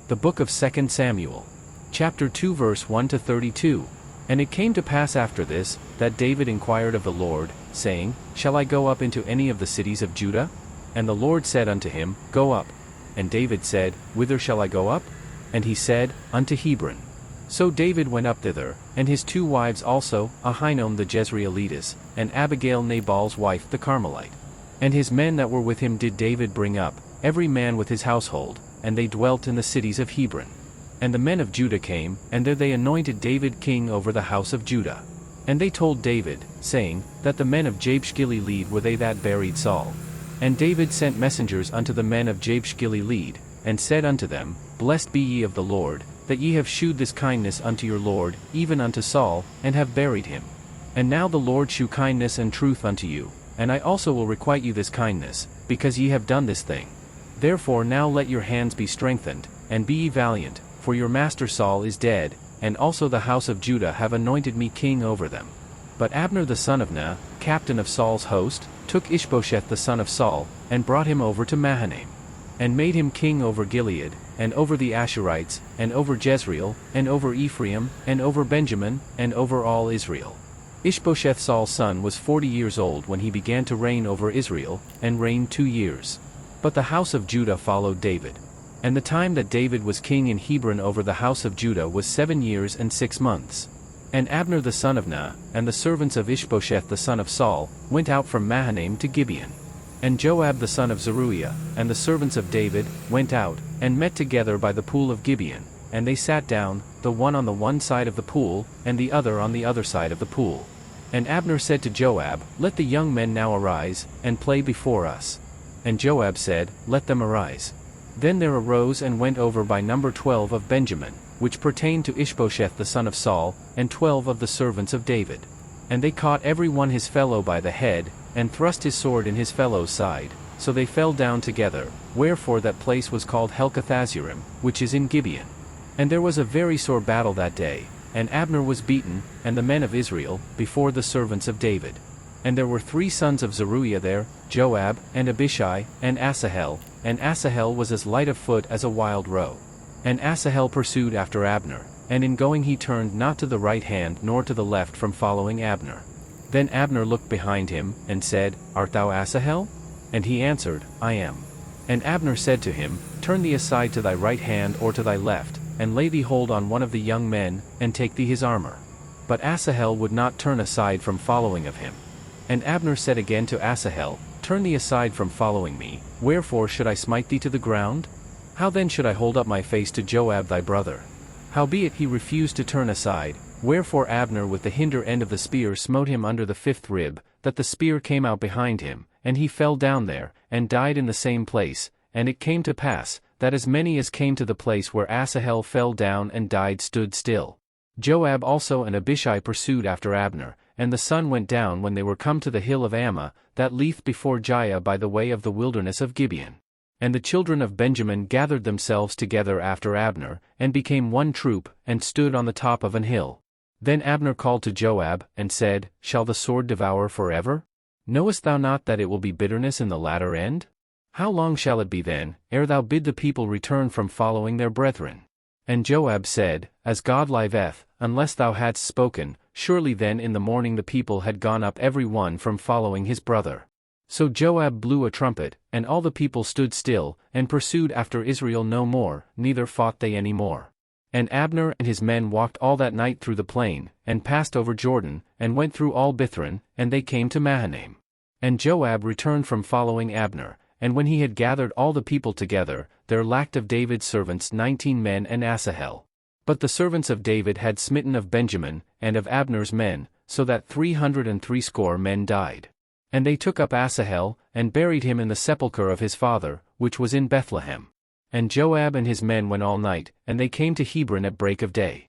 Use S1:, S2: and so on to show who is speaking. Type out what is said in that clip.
S1: The book of 2 Samuel. Chapter 2 verse 1 to 32. And it came to pass after this, that David inquired of the Lord, saying, Shall I go up into any of the cities of Judah? And the Lord said unto him, Go up. And David said, Whither shall I go up? And he said, Unto Hebron. So David went up thither, and his 2 wives also, Ahinoam the Jezreelitess, and Abigail Nabal's wife the Carmelite. And his men that were with him did David bring up, every man with his household, and they dwelt in the cities of Hebron. And the men of Judah came, and there they anointed David king over the house of Judah. And they told David, saying, that the men of Jabesh-gilead were they that buried Saul. And David sent messengers unto the men of Jabesh-gilead, and said unto them, Blessed be ye of the Lord, that ye have shewed this kindness unto your Lord, even unto Saul, and have buried him. And now the Lord shew kindness and truth unto you, and I also will requite you this kindness, because ye have done this thing. Therefore now let your hands be strengthened, and be ye valiant, for your master Saul is dead, and also the house of Judah have anointed me king over them. But Abner the son of Ner, captain of Saul's host, took Ishbosheth the son of Saul, and brought him over to Mahanaim, and made him king over Gilead, and over the Asherites, and over Jezreel, and over Ephraim, and over Benjamin, and over all Israel. Ishbosheth Saul's son was 40 years old when he began to reign over Israel, and reigned 2 years. But the house of Judah followed David. And the time that David was king in Hebron over the house of Judah was 7 years and 6 months. And Abner the son of Ner, and the servants of Ishbosheth the son of Saul, went out from Mahanaim to Gibeon. And Joab the son of Zeruiah, and the servants of David, went out, and met together by the pool of Gibeon, and they sat down, the one on the one side of the pool, and the other on the other side of the pool. And Abner said to Joab, Let the young men now arise, and play before us. And Joab said, Let them arise. Then there arose and went over by number 12 of Benjamin, which pertained to Ishbosheth the son of Saul, and 12 of the servants of David. And they caught every one his fellow by the head, and thrust his sword in his fellow's side, so they fell down together, wherefore that place was called Helkathazzurim, which is in Gibeon. And there was a very sore battle that day, and Abner was beaten, and the men of Israel, before the servants of David. And there were 3 sons of Zeruiah there, Joab, and Abishai, and Asahel, and Asahel was as light of foot as a wild roe. And Asahel pursued after Abner, and in going he turned not to the right hand nor to the left from following Abner. Then Abner looked behind him, and said, Art thou Asahel? And he answered, I am. And Abner said to him, Turn thee aside to thy right hand or to thy left, and lay thee hold on one of the young men, and take thee his armor. But Asahel would not turn aside from following of him. And Abner said again to Asahel, Turn thee aside from following me, wherefore should I smite thee to the ground? How then should I hold up my face to Joab thy brother? Howbeit he refused to turn aside, wherefore Abner with the hinder end of the spear smote him under the 5th rib, that the spear came out behind him, and he fell down there, and died in the same place. And it came to pass, that as many as came to the place where Asahel fell down and died stood still. Joab also and Abishai pursued after Abner, and the sun went down when they were come to the hill of Ammah, that lieth before Giah by the way of the wilderness of Gibeon. And the children of Benjamin gathered themselves together after Abner, and became one troop, and stood on the top of an hill. Then Abner called to Joab, and said, Shall the sword devour forever? Knowest thou not that it will be bitterness in the latter end? How long shall it be then, ere thou bid the people return from following their brethren? And Joab said, As God liveth, unless thou hadst spoken, surely then in the morning the people had gone up every one from following his brother. So Joab blew a trumpet, and all the people stood still, and pursued after Israel no more, neither fought they any more. And Abner and his men walked all that night through the plain, and passed over Jordan, and went through all Bithron, and they came to Mahanaim. And Joab returned from following Abner, and when he had gathered all the people together, there lacked of David's servants 19 men and Asahel. But the servants of David had smitten of Benjamin, and of Abner's men, so that 360 men died. And they took up Asahel, and buried him in the sepulchre of his father, which was in Bethlehem. And Joab and his men went all night, and they came to Hebron at break of day.